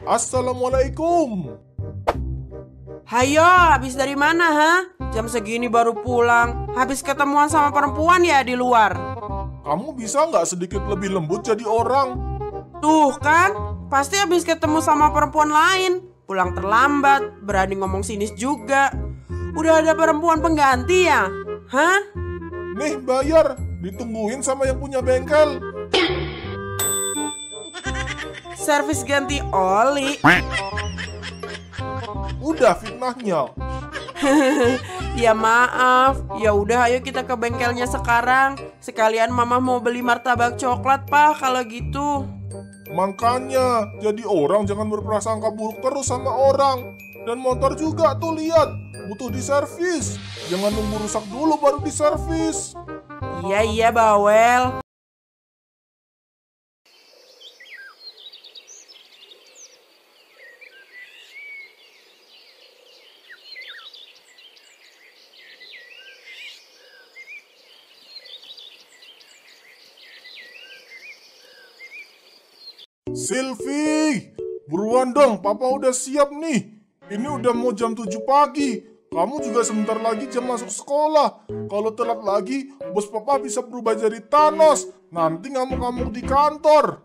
Assalamualaikum. Hayo, habis dari mana, ha? Jam segini baru pulang. Habis ketemuan sama perempuan ya di luar? Kamu bisa nggak sedikit lebih lembut jadi orang? Tuh kan, pasti habis ketemu sama perempuan lain. Pulang terlambat, berani ngomong sinis juga. Udah ada perempuan pengganti ya? Hah? Nih bayar, ditungguin sama yang punya bengkel. Servis ganti oli. Udah fitnahnya. Ya maaf, ya udah ayo kita ke bengkelnya sekarang. Sekalian mama mau beli martabak coklat, Pak, kalau gitu. Makanya, jadi orang jangan berprasangka buruk terus sama orang. Dan motor juga tuh lihat, butuh diservis. Jangan nunggu rusak dulu baru diservis. Iya, bawel. Silvi, buruan dong, papa udah siap nih. Ini udah mau jam 7 pagi. Kamu juga sebentar lagi jam masuk sekolah. Kalau telat lagi, bos papa bisa berubah jadi Thanos. Nanti ngamuk-ngamuk di kantor.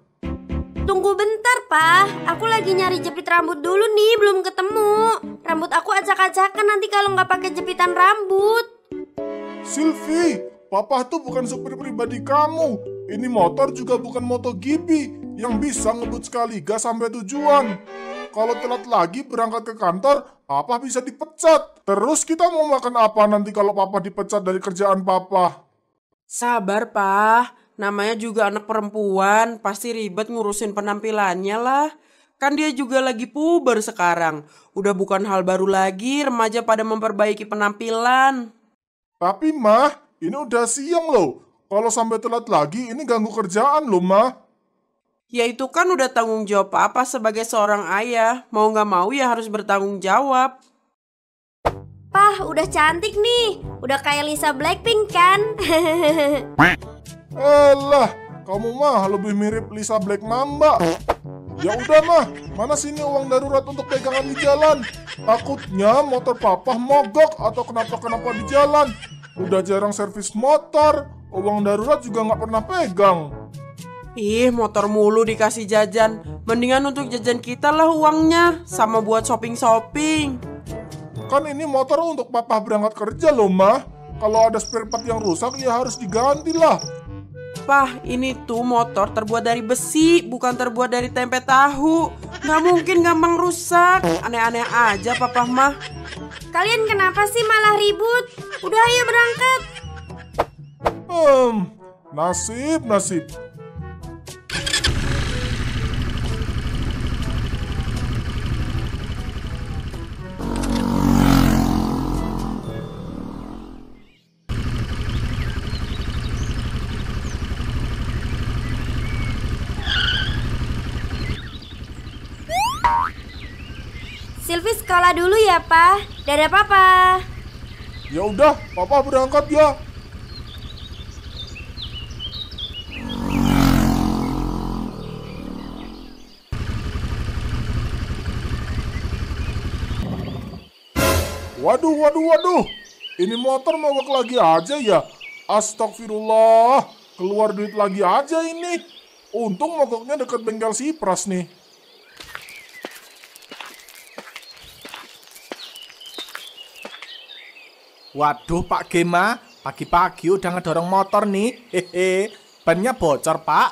Tunggu bentar, Pak. Aku lagi nyari jepit rambut dulu nih, belum ketemu. Rambut aku acak-acakan nanti kalau nggak pakai jepitan rambut. Silvi, papa tuh bukan supir pribadi kamu. Ini motor juga bukan MotoGP yang bisa ngebut sekali gas sampai tujuan. Kalau telat lagi berangkat ke kantor, papa bisa dipecat. Terus kita mau makan apa nanti kalau papa dipecat dari kerjaan papa? Sabar, Pak. Namanya juga anak perempuan, pasti ribet ngurusin penampilannya lah. Kan dia juga lagi puber sekarang. Udah bukan hal baru lagi remaja pada memperbaiki penampilan. Tapi mah, ini udah siang loh. Kalau sampai telat lagi, ini ganggu kerjaan loh mah. Ya itu kan udah tanggung jawab Papa sebagai seorang ayah. Mau gak mau ya harus bertanggung jawab. Pah, udah cantik nih. Udah kayak Lisa Blackpink kan? Alah, kamu mah lebih mirip Lisa Black Mamba. Ya udah mah, mana sini uang darurat untuk pegangan di jalan? Takutnya motor papa mogok atau kenapa-kenapa di jalan. Udah jarang servis motor, uang darurat juga nggak pernah pegang. Ih, motor mulu dikasih jajan. Mendingan untuk jajan kita lah uangnya, sama buat shopping-shopping. Kan ini motor untuk papa berangkat kerja loh mah. Kalau ada spare part yang rusak ya harus diganti lah. Pah, ini tuh motor terbuat dari besi, bukan terbuat dari tempe tahu. Gak mungkin gampang rusak. Aneh-aneh aja papa mah. Kalian kenapa sih malah ribut? Udah ayo berangkat. Nasib. Silvi sekolah dulu ya, Pak. Dadah, Papa. Ya udah, papa berangkat ya. Waduh. Ini motor mogok lagi aja ya. Astagfirullah. Keluar duit lagi aja ini. Untung mogoknya deket bengkel Sipras nih. Waduh Pak Gema, pagi-pagi udah ngedorong motor nih. Bannya bocor Pak.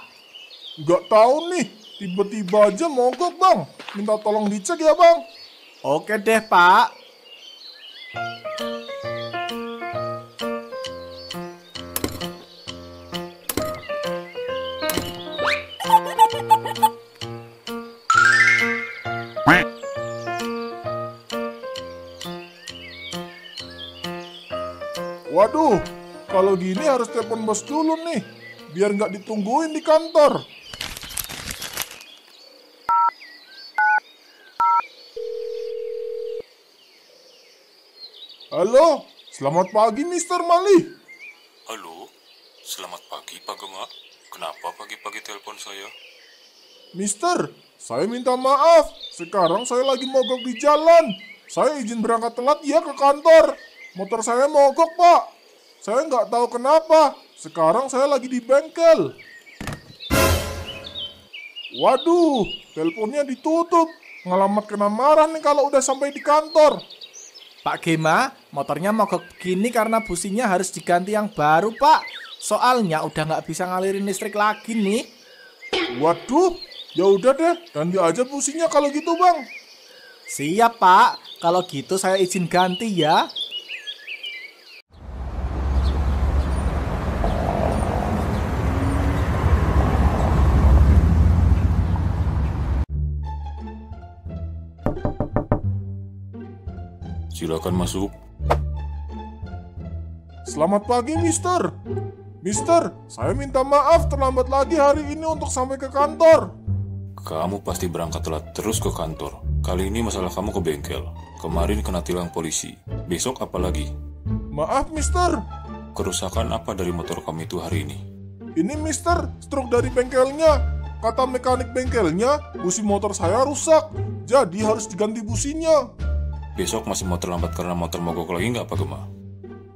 Nggak tahu nih, tiba-tiba aja mogok bang. Minta tolong dicek ya bang. Oke deh Pak. Waduh, kalau gini harus telepon bos dulu nih, biar nggak ditungguin di kantor. Halo, selamat pagi Mister Mali. Halo, selamat pagi Pak Gema. Kenapa pagi-pagi telepon saya? Mister, Saya minta maaf. Sekarang saya lagi mogok di jalan. Saya izin berangkat telat ya ke kantor. Motor saya mogok, Pak. Saya nggak tahu kenapa. Sekarang saya lagi di bengkel. Waduh, teleponnya ditutup. Ngalamat kena marah nih kalau udah sampai di kantor. Pak Gema, motornya mogok begini karena businya harus diganti yang baru, Pak. Soalnya udah nggak bisa ngalirin listrik lagi nih. Waduh, ya udah deh, ganti aja businya kalau gitu, Bang. Siap, Pak. Kalau gitu saya izin ganti ya. Silakan masuk. Selamat pagi, Mister. Mister, saya minta maaf terlambat lagi hari ini untuk sampai ke kantor. Kamu pasti berangkat telat terus ke kantor. Kali ini masalah kamu ke bengkel. Kemarin kena tilang polisi. Besok apa lagi? Maaf, Mister. Kerusakan apa dari motor kamu itu hari ini? Ini, Mister, struk dari bengkelnya. Kata mekanik bengkelnya, busi motor saya rusak. Jadi harus diganti businya. Besok masih mau terlambat karena motor mogok lagi nggak, Pak Gema?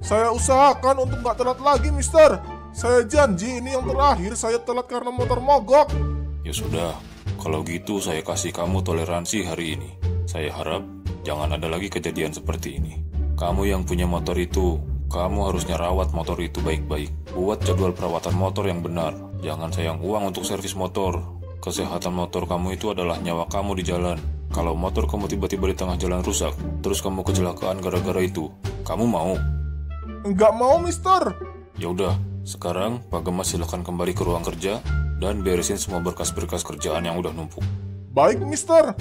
Saya usahakan untuk nggak telat lagi, Mister. Saya janji ini yang terakhir saya telat karena motor mogok. Ya sudah, kalau gitu saya kasih kamu toleransi hari ini. Saya harap jangan ada lagi kejadian seperti ini. Kamu yang punya motor itu, kamu harusnya rawat motor itu baik-baik. Buat jadwal perawatan motor yang benar. Jangan sayang uang untuk servis motor. Kesehatan motor kamu itu adalah nyawa kamu di jalan. Kalau motor kamu tiba-tiba di tengah jalan rusak, terus kamu kecelakaan gara-gara itu, kamu mau? Enggak mau, Mister. Ya udah, sekarang Pak Gema silakan kembali ke ruang kerja dan beresin semua berkas-berkas kerjaan yang udah numpuk. Baik, Mister.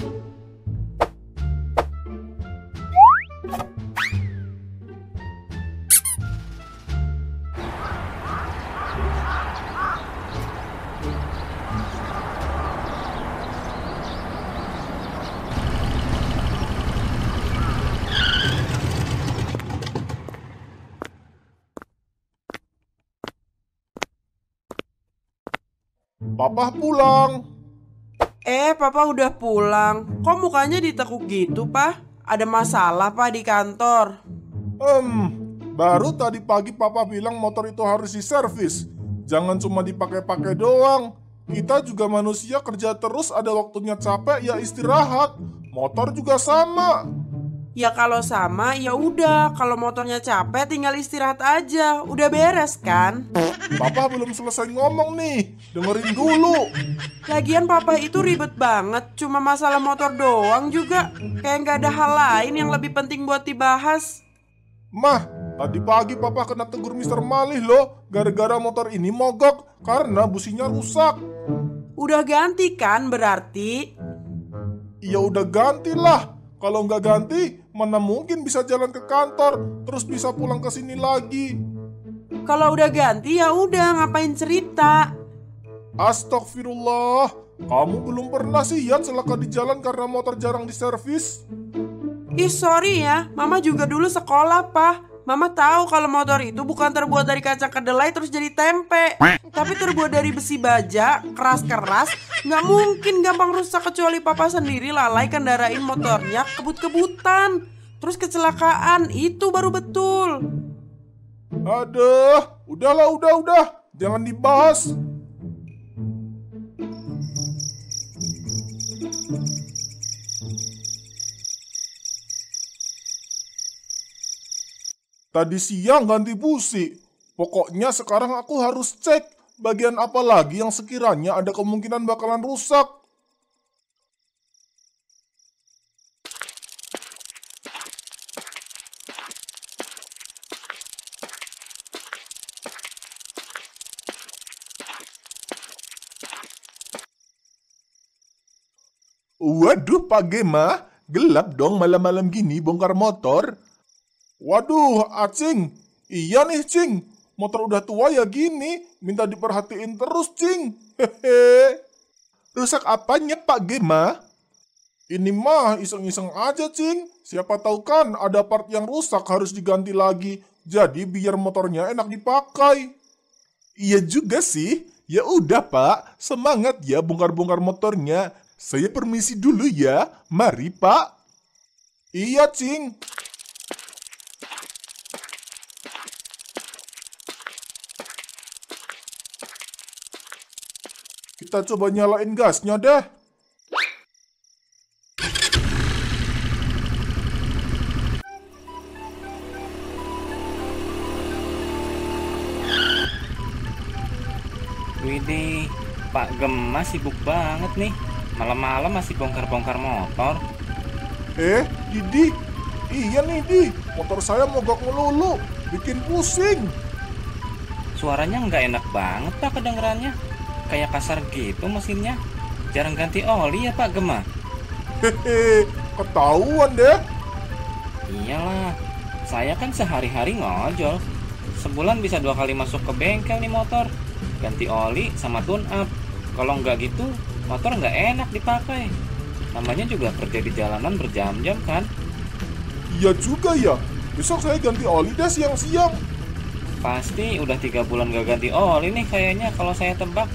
Papa pulang. Papa udah pulang. Kok mukanya ditekuk gitu, Pak? Ada masalah, Pak, di kantor? Baru tadi pagi Papa bilang motor itu harus diservis. Jangan cuma dipakai-pakai doang. Kita juga manusia, kerja terus, ada waktunya capek ya istirahat. Motor juga sama. Ya kalau sama, ya udah. Kalau motornya capek, tinggal istirahat aja. Udah beres kan? Papa belum selesai ngomong nih. Dengerin dulu. Lagian papa itu ribet banget. Cuma masalah motor doang juga. Kayak nggak ada hal lain yang lebih penting buat dibahas. Mah, tadi pagi Papa kena tegur Mister Malih loh. Gara-gara motor ini mogok karena businya rusak. Udah ganti kan berarti? Ya udah gantilah. Kalau nggak ganti, mana mungkin bisa jalan ke kantor, terus bisa pulang ke sini lagi. Kalau udah ganti ya udah, ngapain cerita? Astagfirullah, kamu belum pernah sih Yan celaka di jalan karena motor jarang diservis? Ih sorry ya, Mama juga dulu sekolah, Pak. Mama tahu kalau motor itu bukan terbuat dari kacang kedelai terus jadi tempe, tapi terbuat dari besi baja, keras-keras. Nggak mungkin gampang rusak kecuali papa sendiri lalai kendarain motornya kebut-kebutan. Terus kecelakaan, itu baru betul. Aduh, udahlah, udah. Jangan dibahas. Tadi siang ganti busi. Pokoknya sekarang aku harus cek bagian apa lagi yang sekiranya ada kemungkinan bakalan rusak. Waduh, Pak Gema, gelap dong malam-malam gini bongkar motor. Waduh, Acing. Iya nih, Cing. Motor udah tua ya gini, minta diperhatiin terus, Cing. Hehe. Rusak apanya, Pak Gema? Ini mah iseng-iseng aja, Cing. Siapa tahu kan ada part yang rusak harus diganti lagi. Jadi biar motornya enak dipakai. Iya juga sih. Ya udah, Pak. Semangat ya bongkar-bongkar motornya. Saya permisi dulu ya. Mari, Pak. Iya, Cing. Kita coba nyalain gasnya deh. Widih, Pak Gema sibuk banget nih. Malam-malam masih bongkar-bongkar motor. Didi. Iya nih, Di. Motor saya mogok melulu. Bikin pusing. Suaranya nggak enak banget Pak kedengerannya. Kayak kasar gitu mesinnya. Jarang ganti oli ya Pak Gema? Hehe, ketahuan deh. Iyalah, saya kan sehari-hari ngojol. Sebulan bisa 2 kali masuk ke bengkel nih motor. Ganti oli sama tune up. Kalau nggak gitu, motor nggak enak dipakai. Namanya juga kerja di jalanan berjam-jam kan. Iya juga ya. Besok saya ganti oli deh siang-siang. Pasti udah 3 bulan gak ganti oli nih kayaknya kalau saya tebak.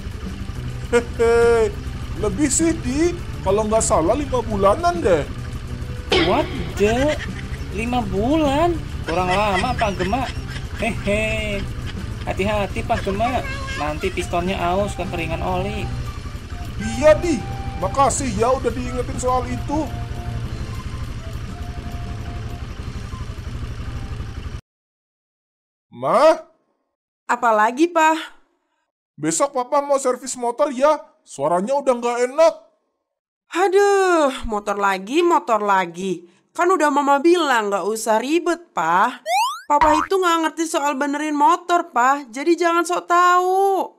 Hehe, lebih sih, Di. Kalau nggak salah 5 bulanan deh. What the? 5 bulan? Kurang lama Pak Gema. Hehe. Hati-hati Pak Gema. Nanti pistonnya aus kekeringan oli. Iya, Di. Makasih ya udah diingetin soal itu. Ma, Apalagi, Pak? besok Papa mau servis motor ya. Suaranya udah nggak enak. Aduh, motor lagi. Kan udah Mama bilang nggak usah ribet, Pak. Papa itu nggak ngerti soal benerin motor, Pak. Jadi jangan sok tahu.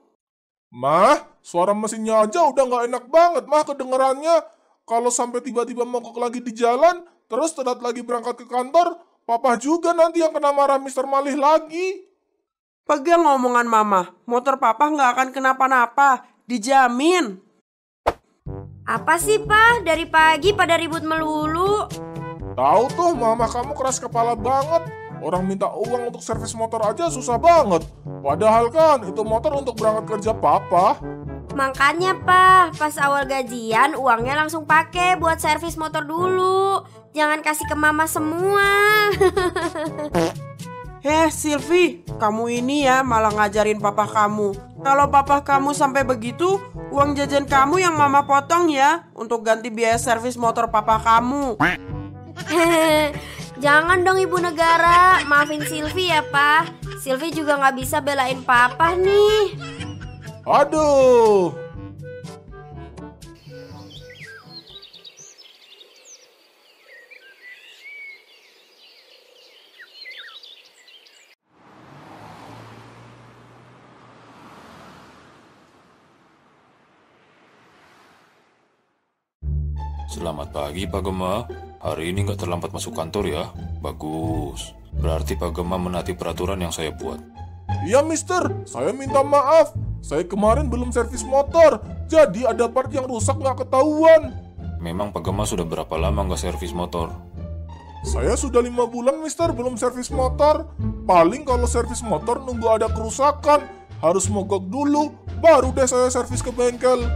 Ma, suara mesinnya aja udah nggak enak banget, Mah, kedengerannya. Kalau sampai tiba-tiba mogok lagi di jalan, terus telat lagi berangkat ke kantor, Papa juga nanti yang kena marah Mister Malih lagi. Pegang omongan Mama. Motor Papa nggak akan kenapa-napa. Dijamin. Apa sih, Pak? Dari pagi pada ribut melulu. Tahu tuh, Mama kamu keras kepala banget. Orang minta uang untuk servis motor aja susah banget. Padahal kan itu motor untuk berangkat kerja Papa. Makanya, Pak, pas awal gajian uangnya langsung pakai buat servis motor dulu. Jangan kasih ke Mama semua. Silvi, kamu ini ya malah ngajarin papa kamu. Kalau papa kamu sampai begitu, uang jajan kamu yang Mama potong ya untuk ganti biaya servis motor papa kamu. Jangan dong Ibu Negara, maafin Silvi ya, Pak. Silvi juga nggak bisa belain Papa nih. Aduh. Selamat pagi Pak Gema. Hari ini nggak terlambat masuk kantor ya? Bagus. Berarti Pak Gema menaati peraturan yang saya buat. Iya, Mister. Saya minta maaf. Saya kemarin belum servis motor. Jadi ada part yang rusak nggak ketahuan. Memang Pak Gema sudah berapa lama nggak servis motor? Saya sudah 5 bulan, Mister, belum servis motor. Paling kalau servis motor nunggu ada kerusakan. Harus mogok dulu, baru deh saya servis ke bengkel.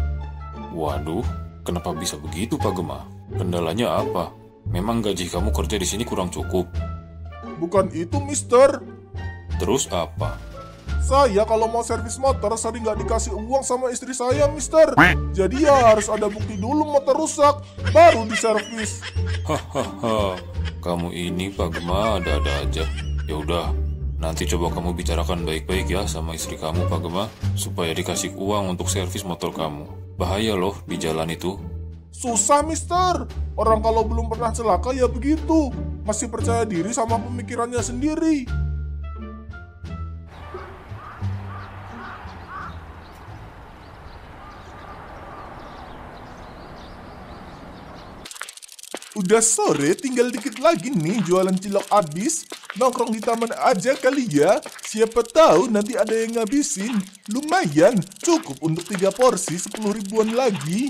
Waduh, kenapa bisa begitu Pak Gema? Kendalanya apa? Memang gaji kamu kerja di sini kurang cukup? Bukan itu, Mister. Terus apa? Saya kalau mau servis motor sering nggak dikasih uang sama istri saya, Mister. Jadi ya harus ada bukti dulu motor rusak, baru diservis. Hahaha, kamu ini Pak Gema ada-ada aja. Ya udah, nanti coba kamu bicarakan baik-baik ya sama istri kamu Pak Gema, supaya dikasih uang untuk servis motor kamu. Bahaya loh di jalan itu. Susah, Mister. Orang kalau belum pernah celaka ya begitu. Masih percaya diri sama pemikirannya sendiri. Udah sore, tinggal dikit lagi nih jualan cilok habis. Nongkrong di taman aja kali ya. Siapa tahu nanti ada yang ngabisin. Lumayan, cukup untuk 3 porsi 10 ribuan lagi.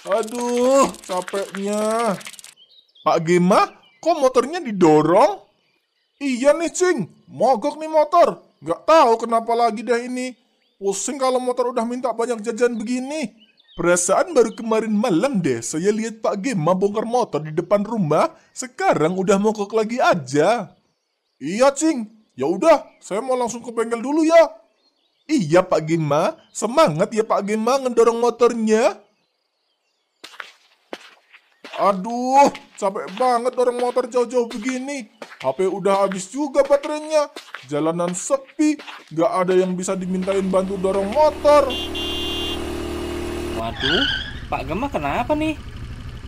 Aduh, capeknya. Pak Gema, kok motornya didorong? Iya nih, Cing. Mogok nih motor. Nggak tahu kenapa lagi dah ini. Pusing kalau motor udah minta banyak jajan begini. Perasaan baru kemarin malam deh saya lihat Pak Gema bongkar motor di depan rumah, sekarang udah mogok lagi aja. Iya, Cing. Ya udah, saya mau langsung ke bengkel dulu ya. Iya, Pak Gema. Semangat ya Pak Gema ngedorong motornya. Aduh, capek banget dorong motor jauh-jauh begini. HP udah habis juga baterainya. Jalanan sepi, gak ada yang bisa dimintain bantu dorong motor. Waduh, Pak Gema kenapa nih?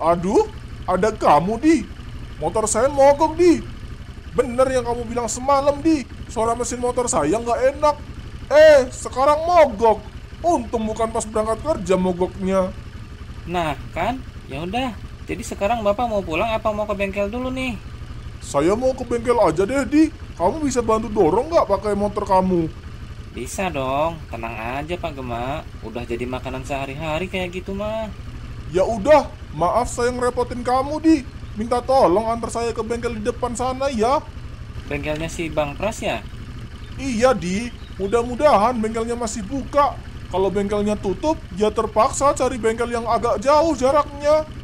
Aduh, ada kamu, Di. Motor saya mogok, Di. Bener yang kamu bilang semalam, Di. Suara mesin motor saya nggak enak. Sekarang mogok. Untung bukan pas berangkat kerja mogoknya. Nah, kan? Ya udah. Jadi sekarang Bapak mau pulang apa mau ke bengkel dulu nih? Saya mau ke bengkel aja deh, Di. Kamu bisa bantu dorong nggak pakai motor kamu? Bisa dong, tenang aja Pak Gema. Udah jadi makanan sehari-hari kayak gitu mah. Ya udah, maaf saya ngerepotin kamu, Di. Minta tolong antar saya ke bengkel di depan sana ya. Bengkelnya si Bang Pras ya? Iya, Di. Mudah-mudahan bengkelnya masih buka. Kalau bengkelnya tutup, ya terpaksa cari bengkel yang agak jauh jaraknya.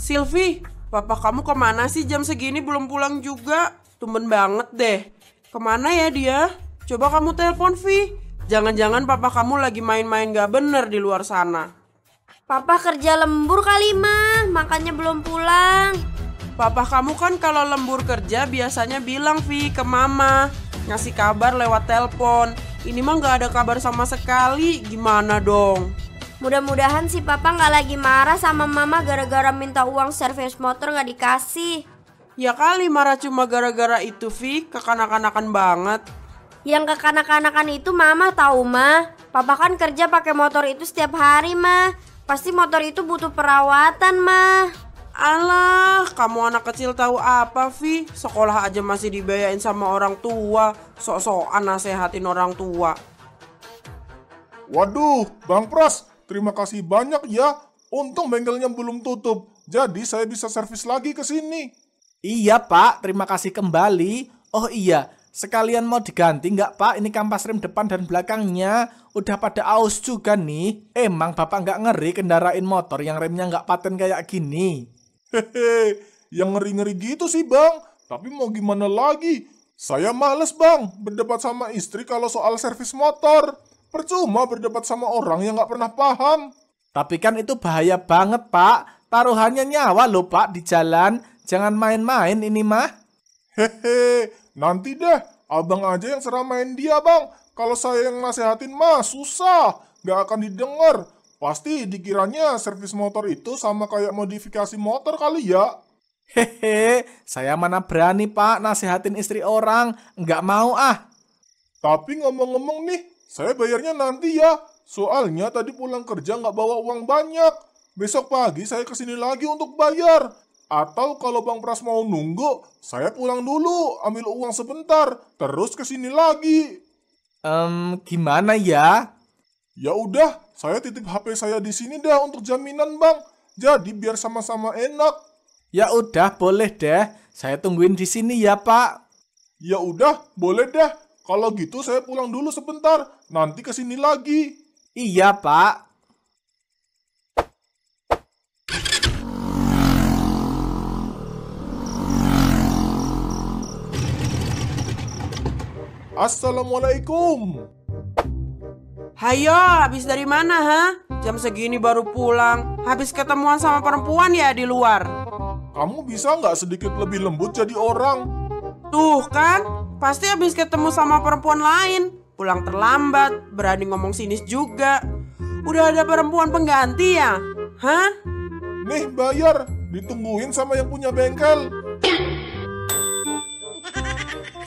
Silvi, papa kamu kemana sih jam segini belum pulang juga? Tumben banget deh. Kemana ya dia? Coba kamu telepon, Vi. Jangan-jangan papa kamu lagi main-main gak bener di luar sana. Papa kerja lembur kali, Ma. Makanya belum pulang. Papa kamu kan kalau lembur kerja biasanya bilang, Vi, ke mama. Ngasih kabar lewat telepon. Ini mah gak ada kabar sama sekali. Gimana dong? Mudah-mudahan si Papa nggak lagi marah sama Mama gara-gara minta uang servis motor nggak dikasih. Ya kali marah cuma gara-gara itu, Vi. Kekanak-kanakan banget. Yang kekanak-kanakan itu Mama tahu, Ma. Papa kan kerja pakai motor itu setiap hari, Ma. Pasti motor itu butuh perawatan, Ma. Alah, kamu anak kecil tahu apa, Vi? Sekolah aja masih dibayain sama orang tua. Sok-sokan nasehatin orang tua. Waduh, Bang Pras, terima kasih banyak ya. Untung bengkelnya belum tutup. Jadi saya bisa servis lagi ke sini. Iya Pak, terima kasih kembali. Oh iya, sekalian mau diganti nggak Pak? Ini kampas rem depan dan belakangnya udah pada aus juga nih. Emang Bapak nggak ngeri kendarain motor yang remnya nggak paten kayak gini? Hehe, yang ngeri-ngeri gitu sih Bang. Tapi mau gimana lagi? Saya males Bang berdebat sama istri kalau soal servis motor. Percuma berdebat sama orang yang nggak pernah paham. Tapi kan itu bahaya banget Pak. Taruhannya nyawa loh Pak di jalan. Jangan main-main ini mah. Hehe, nanti deh. Abang aja yang seramain dia Bang. Kalau saya yang nasehatin mah susah. Nggak akan didengar. Pasti dikiranya servis motor itu sama kayak modifikasi motor kali ya. Hehe, saya mana berani Pak nasehatin istri orang. Nggak mau ah. Tapi ngomong-ngomong nih, saya bayarnya nanti ya. Soalnya tadi pulang kerja nggak bawa uang banyak. Besok pagi saya kesini lagi untuk bayar. Atau kalau Bang Pras mau nunggu, saya pulang dulu, ambil uang sebentar, terus kesini lagi. Gimana ya? Ya udah, saya titip HP saya di sini dah untuk jaminan Bang. Jadi biar sama-sama enak. Ya udah, boleh deh. Saya tungguin di sini ya Pak. Ya udah, boleh deh. Kalau gitu saya pulang dulu sebentar, nanti kesini lagi. Iya Pak. Assalamualaikum. Hayo, habis dari mana, ha? Jam segini baru pulang. Habis ketemuan sama perempuan ya di luar. Kamu bisa nggak sedikit lebih lembut jadi orang? Tuh kan, pasti habis ketemu sama perempuan lain. Pulang terlambat, berani ngomong sinis juga. Udah ada perempuan pengganti ya? Hah? Nih bayar, ditungguin sama yang punya bengkel.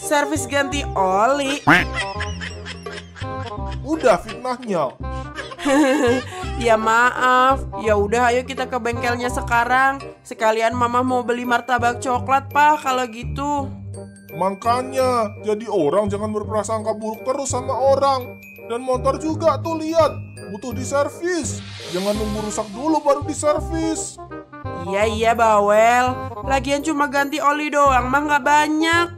Servis ganti oli. Udah fitnahnya. Ya maaf. Ya udah ayo kita ke bengkelnya sekarang. Sekalian mama mau beli martabak coklat, Pak, kalau gitu. Makanya, jadi orang jangan berprasangka buruk terus sama orang. Dan motor juga tuh lihat, butuh diservis. Jangan nunggu rusak dulu baru diservis. Iya bawel. Lagian cuma ganti oli doang mah nggak banyak.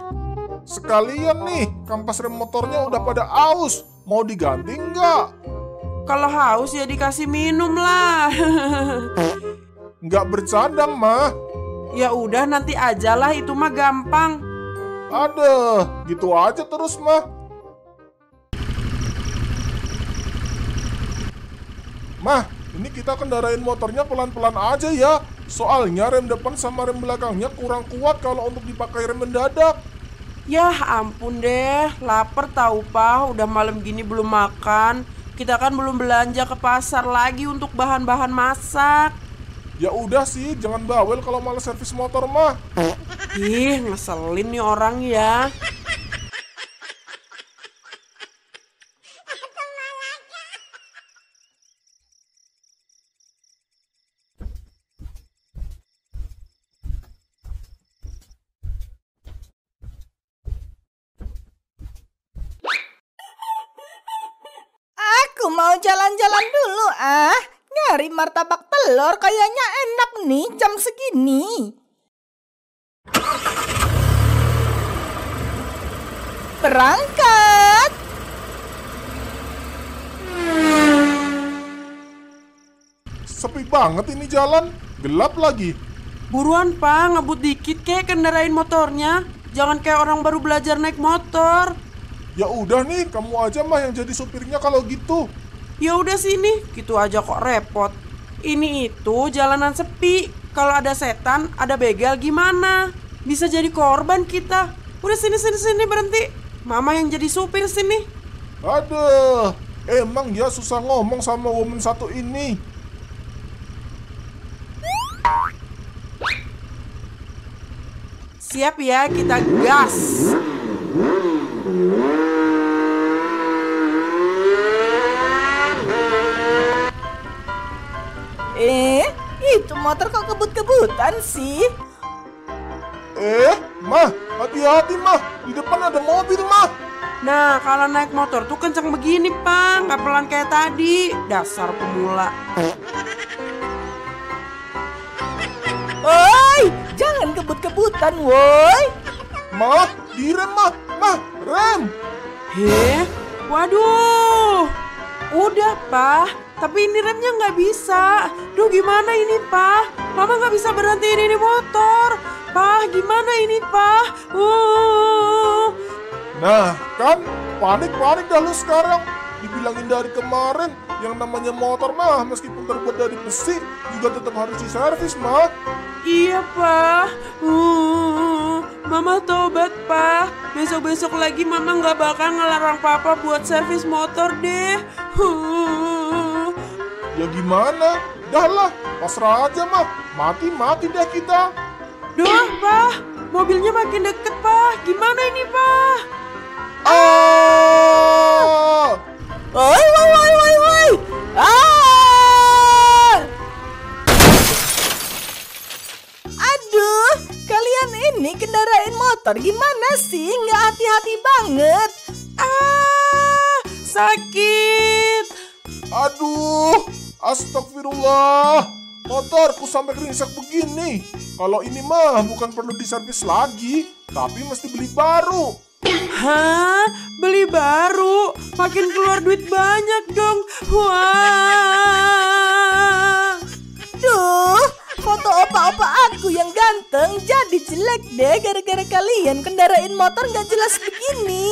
Sekalian nih, kampas rem motornya udah pada aus. Mau diganti nggak? Kalau haus ya dikasih minum lah. Nggak bercanda, mah. Ya udah nanti aja lah, itu mah gampang. Aduh, gitu aja terus, mah. Mah, ini kita kendarain motornya pelan-pelan aja ya. Soalnya rem depan sama rem belakangnya kurang kuat kalau untuk dipakai rem mendadak. Yah ampun deh, lapar tahu Pak, udah malam gini belum makan. Kita kan belum belanja ke pasar lagi untuk bahan-bahan masak. Ya udah sih, jangan bawel kalau malas servis motor, mah. Ih, ngeselin nih orang ya. Aku mau jalan-jalan dulu nyari martabak telur kayaknya enak nih jam segini. Berangkat. Sepi banget ini jalan, gelap lagi. Buruan Pak, ngebut dikit kek kendarain motornya. Jangan kayak orang baru belajar naik motor. Ya udah nih, kamu aja mah yang jadi supirnya kalau gitu. Ya udah sini, gitu aja kok repot. Ini itu jalanan sepi. Kalau ada setan, ada begal gimana? Bisa jadi korban kita. Udah sini berhenti. Mama yang jadi supir sini. Aduh, emang ya susah ngomong sama woman satu ini. Siap ya, kita gas. Itu motor kok kebut-kebutan sih? Mah, hati-hati mah, di depan ada mobil mah. Nah, kalau naik motor tuh kencang begini, Pak. Nggak pelan kayak tadi. Dasar pemula. Woi, jangan kebut-kebutan, woi. Mah, direm mah, rem. Waduh. Udah, Pak. Tapi ini remnya nggak bisa. Duh, gimana ini, Pak? Mama nggak bisa berhentiin ini motor. Pak, gimana ini, Pak? Nah, kan panik dah lu sekarang. Dibilangin dari kemarin, yang namanya motor mah meskipun terbuat dari besi juga tetap harus diservis, mah. Iya, Pak. Mama tobat, Pak. Besok-besok lagi Mama nggak bakal ngelarang Papa buat servis motor deh. Ya gimana? Dah lah, pasrah aja mah. Mati deh kita. Duh, Pak. Mobilnya makin deket, Pak. Gimana ini, Pak? Woi. Aduh, kalian ini kendarain motor gimana sih? Nggak hati-hati banget. Sakit. Aduh, astagfirullah. Motorku sampai ringsek begini. Kalau ini mah bukan perlu diservis lagi, tapi mesti beli baru. Hah? Beli baru? Makin keluar duit banyak dong. Wah. Duh, foto opa-opa aku yang ganteng jadi jelek deh gara-gara kalian kendarain motor nggak jelas begini.